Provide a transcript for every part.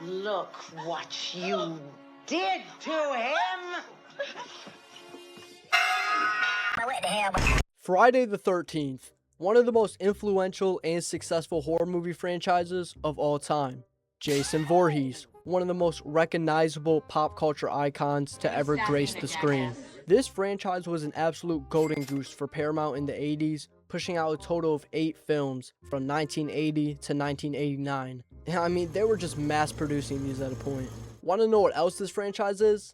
Look what you did to him! Friday the 13th, one of the most influential and successful horror movie franchises of all time. Jason Voorhees, one of the most recognizable pop culture icons to ever grace the screen. This franchise was an absolute golden goose for Paramount in the 80s, pushing out a total of 8 films from 1980 to 1989. I mean, they were just mass producing these at a point. Want to know what else this franchise is?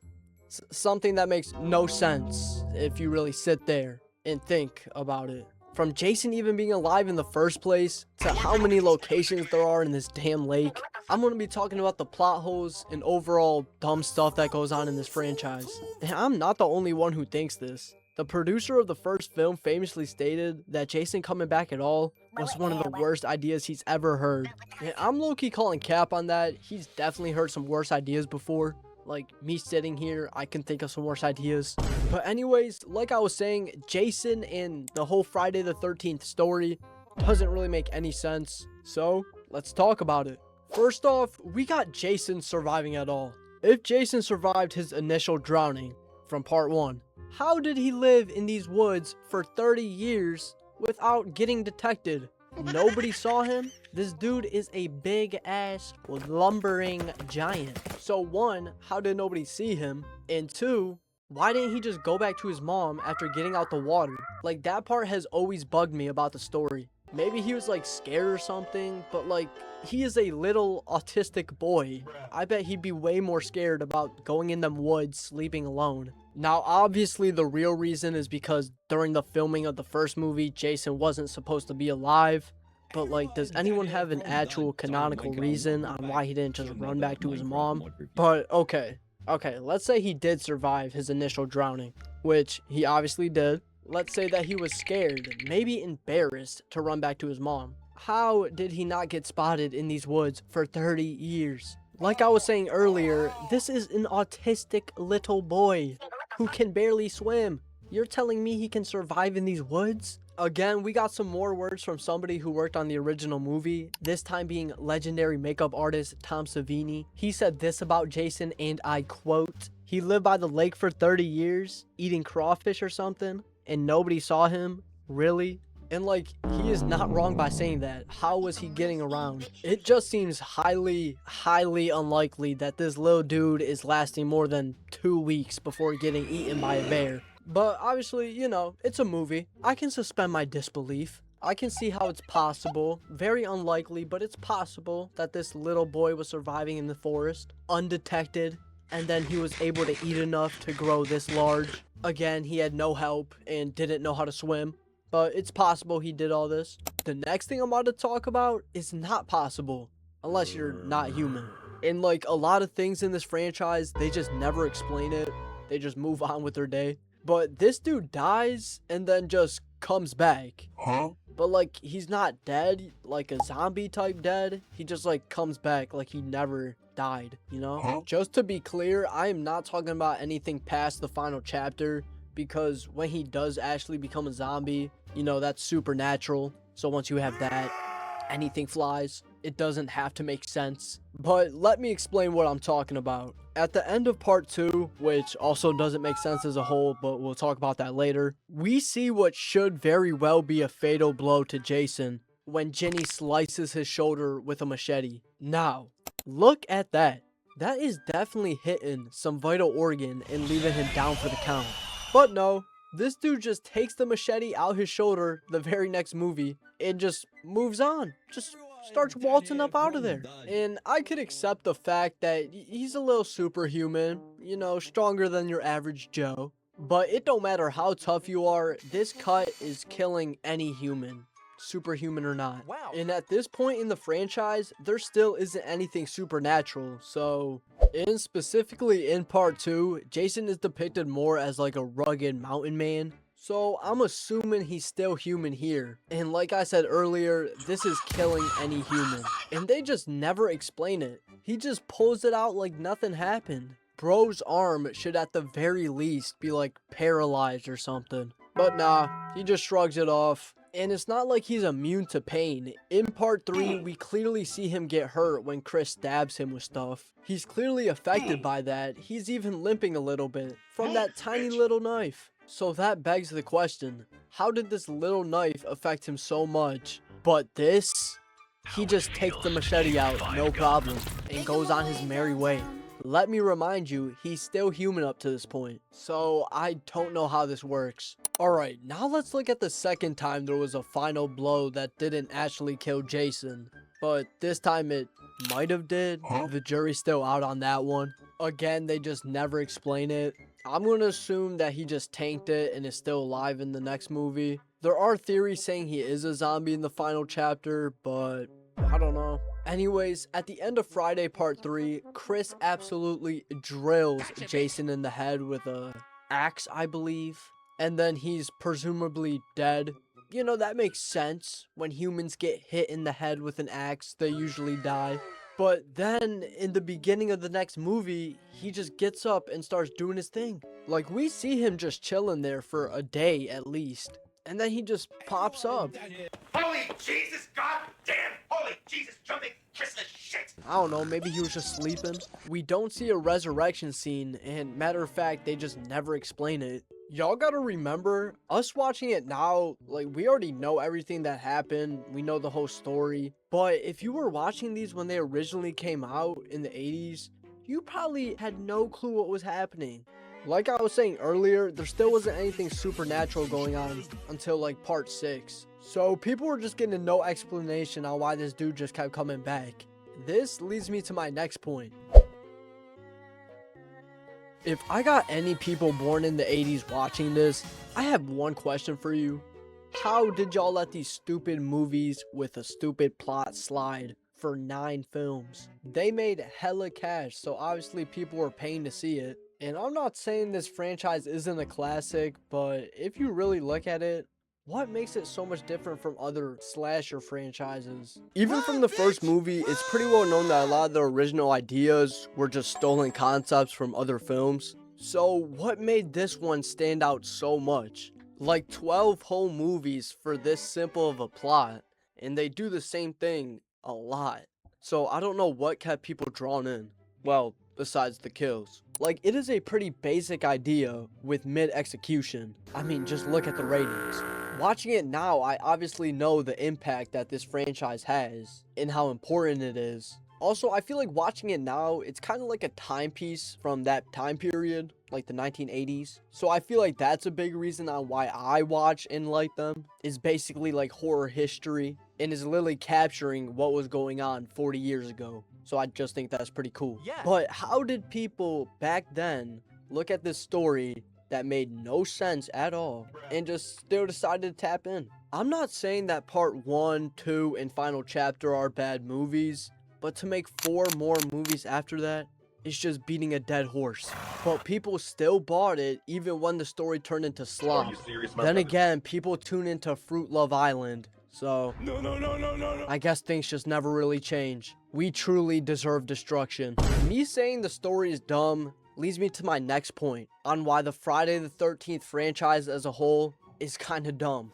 Something that makes no sense if you really sit there and think about it. From Jason even being alive in the first place, to how many locations there are in this damn lake. I'm going to be talking about the plot holes and overall dumb stuff that goes on in this franchise. And I'm not the only one who thinks this. The producer of the first film famously stated that Jason coming back at all was one of the worst ideas he's ever heard. And I'm low-key calling cap on that. He's definitely heard some worse ideas before. Like, me sitting here, I can think of some worse ideas. But anyways, like I was saying, Jason and the whole Friday the 13th story doesn't really make any sense. So, let's talk about it. First off, we got Jason surviving at all. If Jason survived his initial drowning from part 1, how did he live in these woods for 30 years without getting detected? Nobody saw him? This dude is a big ass lumbering giant. So 1, how did nobody see him? And 2, why didn't he just go back to his mom after getting out the water? Like, that part has always bugged me about the story. Maybe he was like scared or something, but like, he is a little autistic boy. I bet he'd be way more scared about going in them woods sleeping alone. Now, obviously, the real reason is because during the filming of the first movie, Jason wasn't supposed to be alive. But like, does anyone have an actual canonical reason on why he didn't just run back to his mom? But okay, let's say he did survive his initial drowning, which he obviously did. Let's say that he was scared, maybe embarrassed to run back to his mom. How did he not get spotted in these woods for 30 years? Like I was saying earlier, this is an autistic little boy who can barely swim. You're telling me he can survive in these woods? Again, we got some more words from somebody who worked on the original movie, this time being legendary makeup artist Tom Savini. He said this about Jason, and I quote, "He lived by the lake for 30 years, eating crawfish or something, and nobody saw him? Really?" And like, he is not wrong by saying that. How was he getting around? It just seems highly unlikely that this little dude is lasting more than 2 weeks before getting eaten by a bear. But obviously, you know, it's a movie. I can suspend my disbelief. I can see how it's possible, very unlikely, but it's possible that this little boy was surviving in the forest, undetected, and then he was able to eat enough to grow this large. Again, he had no help and didn't know how to swim, but it's possible he did all this. The next thing I'm about to talk about is not possible, unless you're not human. And like, a lot of things in this franchise, they just never explain it. They just move on with their day. But this dude dies and then just comes back. Huh? But like, he's not dead, like a zombie type dead. He just like comes back like he never died, you know? Huh? Just to be clear, I am not talking about anything past the final chapter, because when he does actually become a zombie, you know, that's supernatural. So once you have that, anything flies. It doesn't have to make sense. But let me explain what I'm talking about. At the end of part 2, which also doesn't make sense as a whole, but we'll talk about that later, we see what should very well be a fatal blow to Jason when Jenny slices his shoulder with a machete. Now, look at that. That is definitely hitting some vital organ and leaving him down for the count. But no, this dude just takes the machete out his shoulder the very next movie and just moves on. Just starts waltzing up out of there. And I could accept the fact that he's a little superhuman, you know, stronger than your average Joe. But it don't matter how tough you are, this cut is killing any human, superhuman or not. Wow. And at this point in the franchise, there still isn't anything supernatural. So, specifically in part 2, Jason is depicted more as like a rugged mountain man. So I'm assuming he's still human here. And like I said earlier, this is killing any human. And they just never explain it. He just pulls it out like nothing happened. Bro's arm should at the very least be like paralyzed or something. But nah, he just shrugs it off. And it's not like he's immune to pain. In part 3, we clearly see him get hurt when Chris stabs him with stuff. He's clearly affected by that. He's even limping a little bit from that tiny little knife. So that begs the question, how did this little knife affect him so much? But this, he just takes the machete out, no problem, and goes on his merry way. Let me remind you, he's still human up to this point, so I don't know how this works. Alright, now let's look at the second time there was a final blow that didn't actually kill Jason. But this time it might have did. The jury's still out on that one. Again, they just never explain it. I'm going to assume that he just tanked it and is still alive in the next movie. There are theories saying he is a zombie in the final chapter, but I don't know. Anyways, at the end of Friday Part 3, Chris absolutely drills Jason in the head with a axe, I believe. And then he's presumably dead. You know, that makes sense. When humans get hit in the head with an axe, they usually die. But then, in the beginning of the next movie, he just gets up and starts doing his thing. Like, we see him just chilling there for a day at least. And then he just pops up. Holy Jesus, goddamn! Holy Jesus, jumping Christmas shit! I don't know, maybe he was just sleeping. We don't see a resurrection scene, and matter of fact, they just never explain it. Y'all gotta remember, us watching it now, like, we already know everything that happened. We know the whole story. But if you were watching these when they originally came out in the 80s, you probably had no clue what was happening. Like I was saying earlier, there still wasn't anything supernatural going on until like part 6. So people were just getting no explanation on why this dude just kept coming back. This leads me to my next point. If I got any people born in the 80s watching this, I have one question for you. How did y'all let these stupid movies with a stupid plot slide for 9 films? They made hella cash, so obviously people were paying to see it. And I'm not saying this franchise isn't a classic, but if you really look at it, what makes it so much different from other slasher franchises? Even from the first movie, it's pretty well known that a lot of the original ideas were just stolen concepts from other films. So what made this one stand out so much? Like 12 whole movies for this simple of a plot, and they do the same thing a lot. So I don't know what kept people drawn in. Well, besides the kills. Like, it is a pretty basic idea with mid-execution. I mean, just look at the ratings. Watching it now, I obviously know the impact that this franchise has and how important it is. Also, I feel like watching it now, it's kind of like a timepiece from that time period, like the 1980s. So I feel like that's a big reason on why I watch and like them, is basically like horror history and is literally capturing what was going on 40 years ago. So I just think that's pretty cool. Yeah. But how did people back then look at this story that made no sense at all and just still decided to tap in? I'm not saying that part 1, 2, and final chapter are bad movies, but to make 4 more movies after that is just beating a dead horse. But people still bought it even when the story turned into slop. Then again, people tune into Fruit Love Island. So, no. I guess things just never really change. We truly deserve destruction. Me saying the story is dumb leads me to my next point on why the Friday the 13th franchise as a whole is kinda dumb.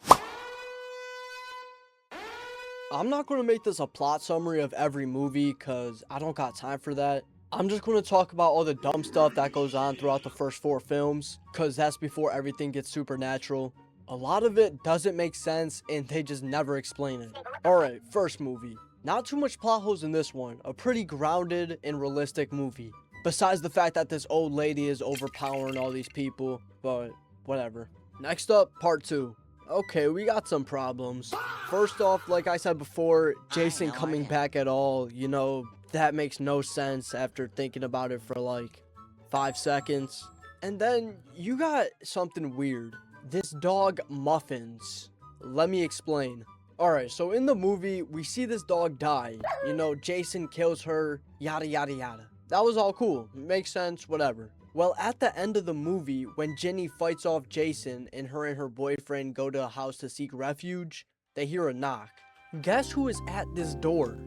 I'm not going to make this a plot summary of every movie because I don't got time for that. I'm just going to talk about all the dumb stuff that goes on throughout the first 4 films because that's before everything gets supernatural. A lot of it doesn't make sense and they just never explain it. Alright, first movie. Not too much plot holes in this one. A pretty grounded and realistic movie. Besides the fact that this old lady is overpowering all these people, but whatever. Next up, part 2. Okay, we got some problems. First off, like I said before, Jason coming back at all, you know, that makes no sense after thinking about it for like 5 seconds. And then you got something weird. This dog Muffins. Let me explain. Alright, so in the movie, we see this dog die. You know, Jason kills her, yada yada yada. That was all cool. Makes sense, whatever. Well, at the end of the movie, when Jenny fights off Jason and her boyfriend go to a house to seek refuge, they hear a knock. Guess who is at this door?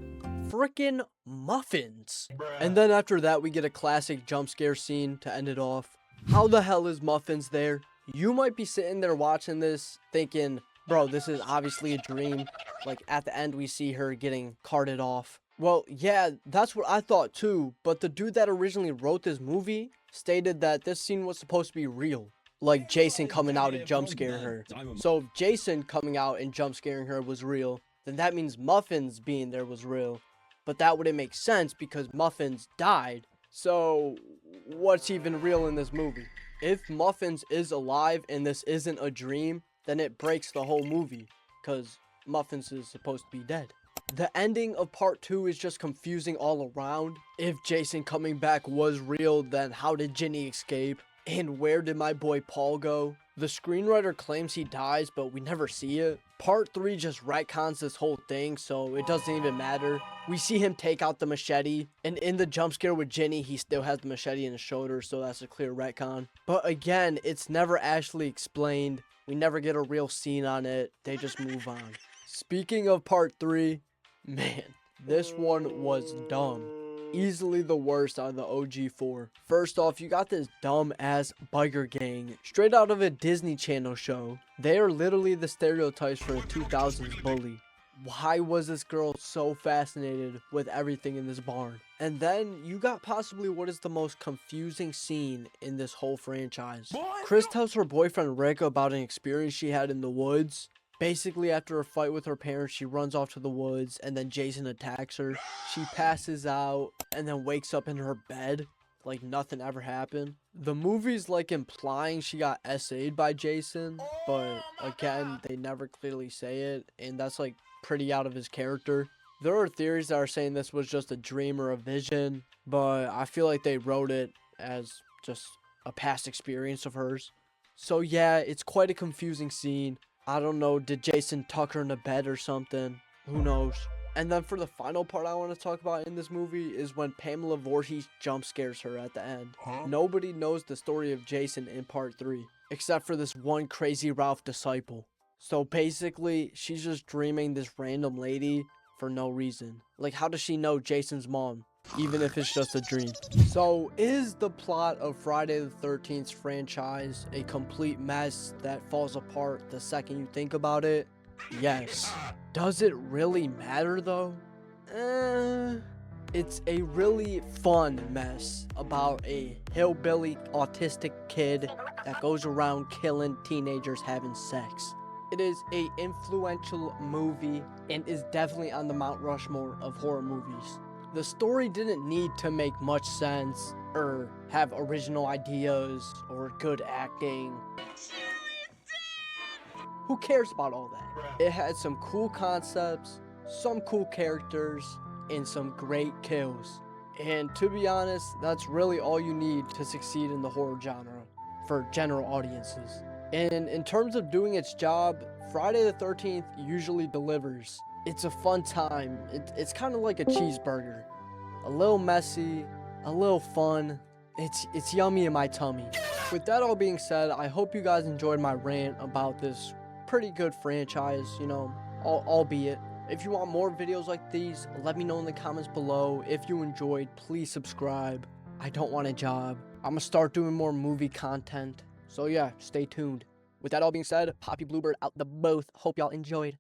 Frickin' Muffins. And then after that, we get a classic jump scare scene to end it off. How the hell is Muffins there? You might be sitting there watching this thinking, bro, this is obviously a dream. Like, at the end, we see her getting carted off. Well, yeah, that's what I thought too, but the dude that originally wrote this movie stated that this scene was supposed to be real. Like, Jason coming out and jump scaring her. So, if Jason coming out and jump scaring her was real, then that means Muffins being there was real. But that wouldn't make sense because Muffins died. So, what's even real in this movie? If Muffins is alive and this isn't a dream, then it breaks the whole movie, because Muffins is supposed to be dead. The ending of part 2 is just confusing all around. If Jason coming back was real, then how did Ginny escape? And where did my boy Paul go? The screenwriter claims he dies, but we never see it. Part 3 just retcons this whole thing, so it doesn't even matter. We see him take out the machete, and in the jump scare with Ginny, he still has the machete in his shoulder, so that's a clear retcon. But again, it's never actually explained. We never get a real scene on it. They just move on. Speaking of part 3, man, this one was dumb. Easily the worst out of the OG4. First off, you got this dumb ass biker gang straight out of a Disney Channel show. They are literally the stereotypes for a 2000s bully. Why was this girl so fascinated with everything in this barn? And then you got possibly what is the most confusing scene in this whole franchise. Chris tells her boyfriend Rick about an experience she had in the woods. Basically, after a fight with her parents, she runs off to the woods, and then Jason attacks her. She passes out, and then wakes up in her bed, like nothing ever happened. The movie's like implying she got SA'd by Jason, but again, they never clearly say it, and that's like pretty out of his character. There are theories that are saying this was just a dream or a vision, but I feel like they wrote it as just a past experience of hers. So yeah, it's quite a confusing scene. I don't know, did Jason tuck her in the bed or something? Who knows? And then for the final part I want to talk about in this movie is when Pamela Voorhees jump scares her at the end. Nobody knows the story of Jason in part 3, except for this one crazy Ralph disciple. So basically, she's just dreaming this random lady for no reason. Like, how does she know Jason's mom? Even if it's just a dream. So, is the plot of Friday the 13th franchise a complete mess that falls apart the second you think about it? Yes. Does it really matter though? It's a really fun mess about a hillbilly autistic kid that goes around killing teenagers having sex. It is a influential movie and is definitely on the Mount Rushmore of horror movies. The story didn't need to make much sense or have original ideas or good acting. Who cares about all that? It had some cool concepts, some cool characters, and some great kills. And to be honest, that's really all you need to succeed in the horror genre for general audiences. And in terms of doing its job, Friday the 13th usually delivers. It's a fun time. It's kind of like a cheeseburger. A little messy, a little fun. It's yummy in my tummy. With that all being said, I hope you guys enjoyed my rant about this pretty good franchise, you know, albeit. If you want more videos like these, let me know in the comments below. If you enjoyed, please subscribe. I don't want a job. I'm gonna start doing more movie content. So yeah, stay tuned. With that all being said, Poppy Bluebird out the booth. Hope y'all enjoyed.